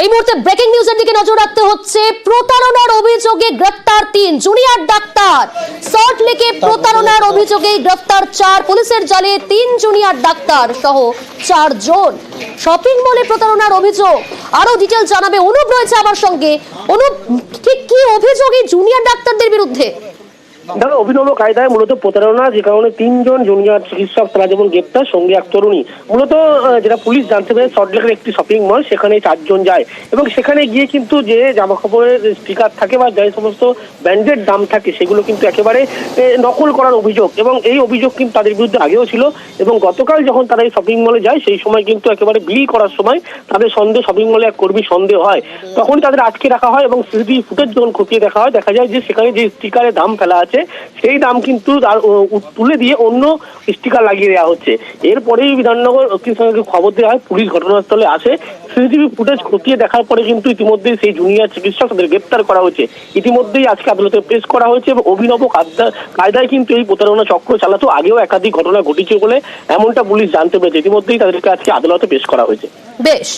এই মুহূর্তে ব্রেকিং নিউজের দিকে নজর রাখতে হচ্ছে। প্রতারণার অভিযোগে গ্রেফতার 3 জুনিয়র ডাক্তার। সল্টলেকে প্রতারণার অভিযোগে গ্রেফতার 4, পুলিশের জালে 3 জুনিয়র ডাক্তার সহ 4 জন। শপিং মলে প্রতারণার অভিযোগ। আরো ডিটেইল জানাবে অনুপ, রয়েছে আমার সঙ্গে। অনুপ, ঠিক কি অভিযোগ এই জুনিয়র ডাক্তারদের বিরুদ্ধে? দেখো, অভিনব কায়দায় মূলত প্রতারণা, যে কারণে 3 জন জুনিয়র চিকিৎসক তারা যেমন গ্রেপ্তার, সঙ্গে এক তরুণী। মূলত যেটা পুলিশ জানতে পেরে, সল্টলেকের একটি শপিং মল, সেখানে 4 জন যায় এবং সেখানে গিয়ে কিন্তু যে জামা কাপড়ের স্টিকার থাকে বা যে সমস্ত ব্র্যান্ডের দাম থাকে সেগুলো কিন্তু একেবারে নকল করার অভিযোগ, এবং এই অভিযোগ কিন্তু তাদের বিরুদ্ধে আগেও ছিল। এবং গতকাল যখন তারা এই শপিং মলে যায়, সেই সময় কিন্তু একেবারে বিল করার সময় তাদের সন্দেহ, শপিং মলে এক কর্মী সন্দেহ হয়, তখন তাদের আটকে রাখা হয় এবং সিসিটিভি ফুটেজ যখন খতিয়ে দেখা হয়, দেখা যায় যে সেখানে যে স্টিকারের দাম ফেলা আছে সেই দাম কিন্তু তুলে দিয়ে অন্য স্টিকার লাগিয়ে দেওয়া হচ্ছে। এরপরেই বিধাননগর খবর দেওয়া হয়, পুলিশ ঘটনাস্থলে আসে। সিসিটিভি ফুটেজ খতিয়ে দেখার পরে কিন্তু ইতিমধ্যেই সেই জুনিয়র চিকিৎসক তাদের গ্রেপ্তার করা হয়েছে। ইতিমধ্যেই আজকে আদালতে পেশ করা হয়েছে এবং অভিনব কায়দায় কিন্তু এই প্রতারণা চক্র চালাতো। আগেও একাধিক ঘটনা ঘটেছে বলে এমনটা পুলিশ জানতে পেরেছে। ইতিমধ্যেই তাদেরকে আজকে আদালতে পেশ করা হয়েছে। বেশ।